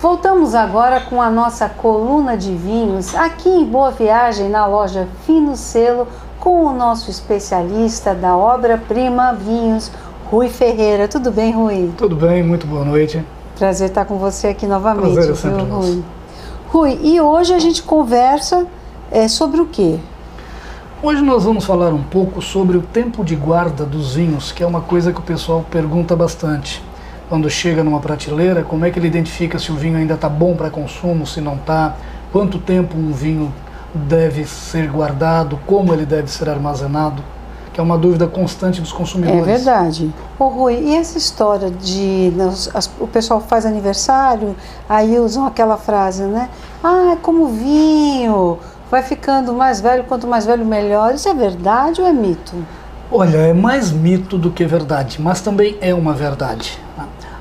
Voltamos agora com a nossa coluna de vinhos, aqui em Boa Viagem, na loja Fino Selo, com o nosso especialista da obra-prima Vinhos, Rui Ferreira. Tudo bem, Rui? Tudo bem, muito boa noite. Prazer estar com você aqui novamente, Prazer é sempre viu, nosso. Rui? Rui, e hoje a gente conversa sobre o quê? Hoje nós vamos falar um pouco sobre o tempo de guarda dos vinhos, que é uma coisa que o pessoal pergunta bastante. Quando chega numa prateleira, como é que ele identifica se o vinho ainda está bom para consumo, se não está, quanto tempo um vinho deve ser guardado, como ele deve ser armazenado, que é uma dúvida constante dos consumidores. É verdade. Ô Rui, e essa história de o pessoal faz aniversário, aí usam aquela frase, né? Ah, é como vinho, vai ficando mais velho, quanto mais velho melhor. Isso é verdade ou é mito? Olha, é mais mito do que verdade, mas também é uma verdade.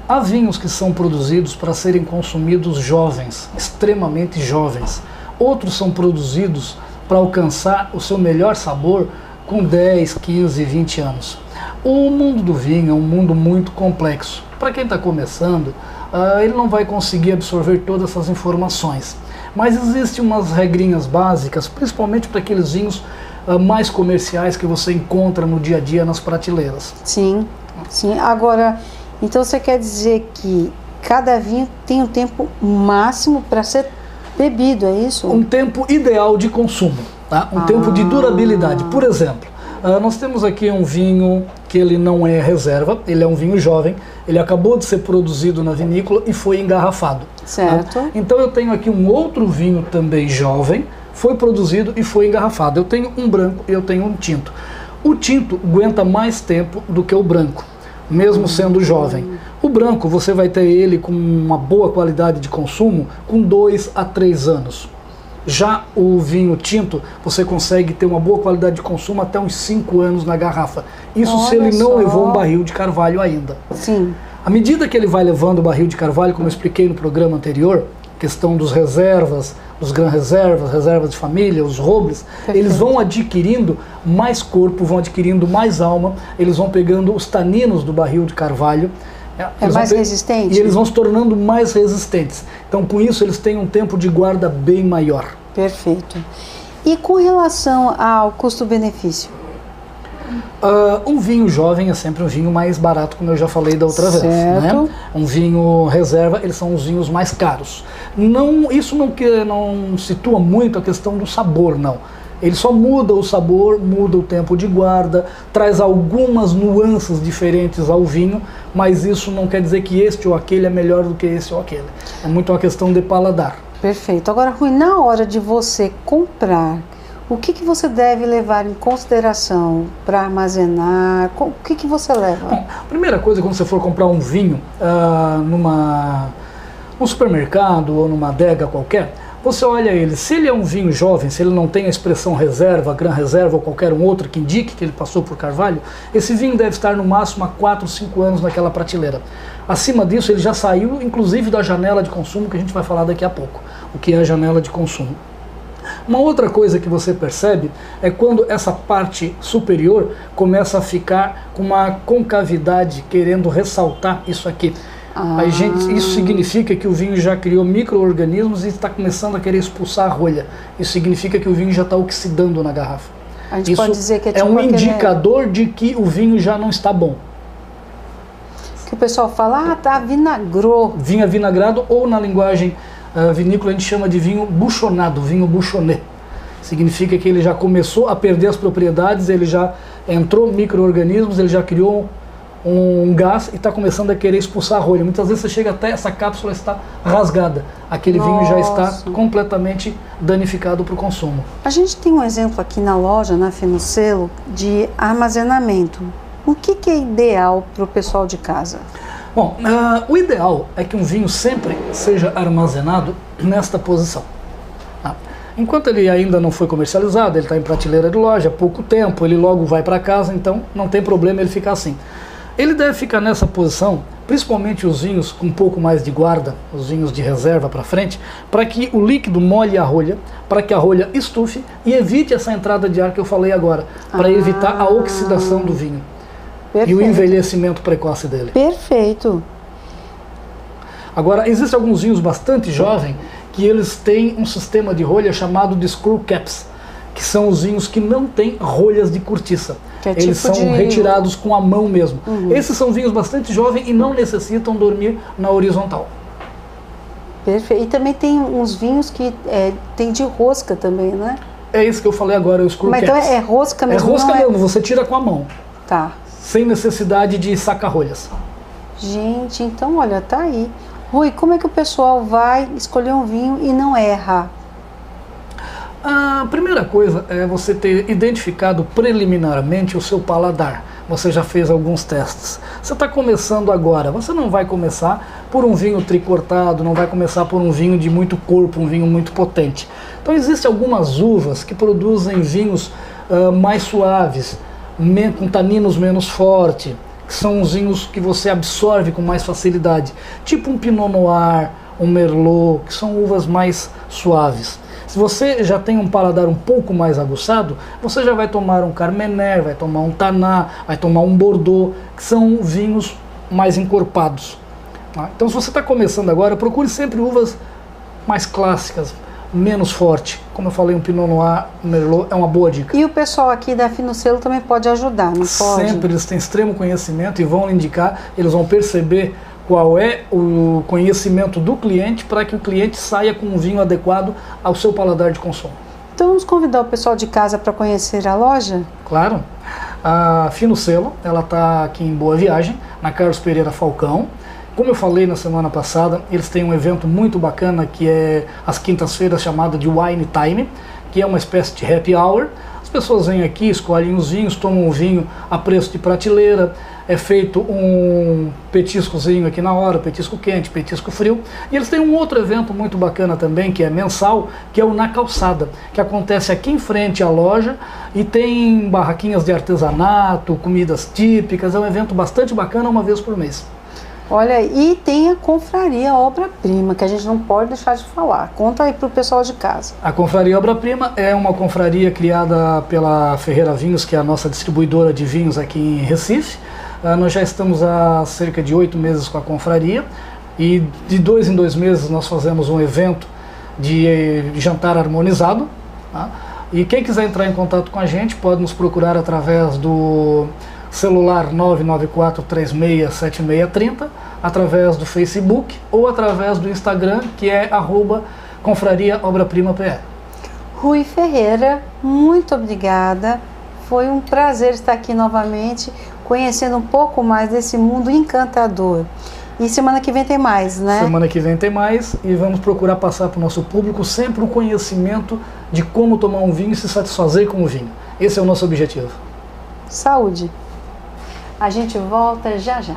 Há vinhos que são produzidos para serem consumidos jovens, extremamente jovens. Outros são produzidos para alcançar o seu melhor sabor com 10, 15, 20 anos. O mundo do vinho é um mundo muito complexo. Para quem está começando, ele não vai conseguir absorver todas essas informações. Mas existem umas regrinhas básicas, principalmente para aqueles vinhos mais comerciais que você encontra no dia a dia nas prateleiras. Sim, sim. Agora, então você quer dizer que cada vinho tem um tempo máximo para ser bebido, é isso? Um tempo ideal de consumo, tá? Um tempo de durabilidade. Por exemplo, nós temos aqui um vinho que ele não é reserva, ele é um vinho jovem, ele acabou de ser produzido na vinícola e foi engarrafado. Certo. Tá? Então eu tenho aqui um outro vinho também jovem, foi produzido e foi engarrafado. Eu tenho um branco e eu tenho um tinto. O tinto aguenta mais tempo do que o branco, mesmo sendo jovem. O branco você vai ter ele com uma boa qualidade de consumo com 2 a 3 anos. Já o vinho tinto, você consegue ter uma boa qualidade de consumo até uns 5 anos na garrafa. Isso se ele não levou um barril de carvalho ainda. Sim. À medida que ele vai levando o barril de carvalho, como eu expliquei no programa anterior, questão dos reservas, dos gran reservas, reservas de família, os robles, eles vão adquirindo mais corpo, vão adquirindo mais alma, eles vão pegando os taninos do barril de carvalho. É mais resistente? E eles vão se tornando mais resistentes. Então, com isso, eles têm um tempo de guarda bem maior. Perfeito. E com relação ao custo-benefício? Um vinho jovem é sempre um vinho mais barato, como eu já falei da outra vez. Né? Um vinho reserva, eles são os vinhos mais caros. Isso não situa muito a questão do sabor, não. Ele só muda o sabor, muda o tempo de guarda, traz algumas nuances diferentes ao vinho, mas isso não quer dizer que este ou aquele é melhor do que esse ou aquele. É muito uma questão de paladar. Perfeito. Agora, Rui, na hora de você comprar, o que você deve levar em consideração para armazenar? O que você leva? Bom, a primeira coisa, quando você for comprar um vinho num supermercado ou numa adega qualquer, você olha ele, se ele é um vinho jovem, se ele não tem a expressão reserva, gran reserva ou qualquer outro que indique que ele passou por carvalho, esse vinho deve estar no máximo há 4, 5 anos naquela prateleira. Acima disso, ele já saiu, inclusive, da janela de consumo, que a gente vai falar daqui a pouco, o que é a janela de consumo. Uma outra coisa que você percebe é quando essa parte superior começa a ficar com uma concavidade, querendo ressaltar isso aqui. Isso significa que o vinho já criou micro-organismos e está começando a querer expulsar a rolha. Isso significa que o vinho já está oxidando na garrafa. A gente pode dizer que é um indicador de que o vinho já não está bom. Que o pessoal fala, tá vinagrou. Vinho avinagrado, ou na linguagem vinícola a gente chama de vinho buchonado, vinho buchonné. Significa que ele já começou a perder as propriedades, ele já entrou micro-organismos, ele já criou um gás e está começando a querer expulsar a rolha. Muitas vezes você chega até essa cápsula está rasgada. Aquele vinho já está completamente danificado para o consumo. A gente tem um exemplo aqui na loja, na Fino Selo, de armazenamento. O que é ideal para o pessoal de casa? Bom, o ideal é que um vinho sempre seja armazenado nesta posição. Enquanto ele ainda não foi comercializado, ele está em prateleira de loja há pouco tempo, ele logo vai para casa, então não tem problema ele ficar assim. Ele deve ficar nessa posição, principalmente os vinhos com um pouco mais de guarda, os vinhos de reserva para frente, para que o líquido molhe a rolha, para que a rolha estufe e evite essa entrada de ar que eu falei agora, para evitar a oxidação do vinho. Perfeito. E o envelhecimento precoce dele. Perfeito. Agora, existem alguns vinhos bastante jovens que eles têm um sistema de rolha chamado de screw caps, que são os vinhos que não têm rolhas de cortiça. Que é eles tipo são retirados com a mão mesmo. Uhum. Esses são vinhos bastante jovens e não necessitam dormir na horizontal. Perfeito. E também tem uns vinhos que tem de rosca também, né? É isso que eu falei agora, o screw Mas caps. então é rosca mesmo? É rosca não mesmo, você tira com a mão, Tá. sem necessidade de saca-rolhas. Gente, então olha, tá aí. Rui, como é que o pessoal vai escolher um vinho e não erra? A primeira coisa é você ter identificado preliminarmente o seu paladar. Você já fez alguns testes. Você está começando agora, você não vai começar por um vinho tricortado, não vai começar por um vinho de muito corpo, um vinho muito potente. Então existem algumas uvas que produzem vinhos mais suaves, com taninos menos fortes, que são os vinhos que você absorve com mais facilidade, tipo um Pinot Noir, um Merlot, que são uvas mais suaves. Se você já tem um paladar um pouco mais aguçado, você já vai tomar um Carmener, vai tomar um Taná, vai tomar um Bordeaux, que são vinhos mais encorpados. Então se você está começando agora, procure sempre uvas mais clássicas, menos forte. Como eu falei, um Pinot Noir, um Merlot é uma boa dica. E o pessoal aqui da Fino Selo também pode ajudar, não pode? Sempre, eles têm extremo conhecimento e vão indicar, eles vão perceber qual é o conhecimento do cliente para que o cliente saia com um vinho adequado ao seu paladar de consumo. Então vamos convidar o pessoal de casa para conhecer a loja? Claro. A Fino Selo, ela está aqui em Boa Viagem, na Carlos Pereira Falcão. Como eu falei na semana passada, eles têm um evento muito bacana que é às quintas-feiras chamado de Wine Time, que é uma espécie de happy hour. As pessoas vêm aqui, escolhem os vinhos, tomam o vinho a preço de prateleira, é feito um petiscozinho aqui na hora, petisco quente, petisco frio. E eles têm um outro evento muito bacana também, que é mensal, que é o Na Calçada, que acontece aqui em frente à loja e tem barraquinhas de artesanato, comidas típicas, é um evento bastante bacana, uma vez por mês. Olha, e tem a Confraria Obra-Prima, que a gente não pode deixar de falar. Conta aí para o pessoal de casa. A Confraria Obra-Prima é uma confraria criada pela Ferreira Vinhos, que é a nossa distribuidora de vinhos aqui em Recife. Nós já estamos há cerca de 8 meses com a confraria e de 2 em 2 meses nós fazemos um evento de jantar harmonizado. Tá? E quem quiser entrar em contato com a gente pode nos procurar através do celular 994367630, através do Facebook ou através do Instagram, que é @Confraria Obra-Prima PR. Rui Ferreira, muito obrigada. Foi um prazer estar aqui novamente, conhecendo um pouco mais desse mundo encantador. E semana que vem tem mais, né? Semana que vem tem mais e vamos procurar passar para o nosso público sempre o conhecimento de como tomar um vinho e se satisfazer com o vinho. Esse é o nosso objetivo. Saúde! A gente volta já já.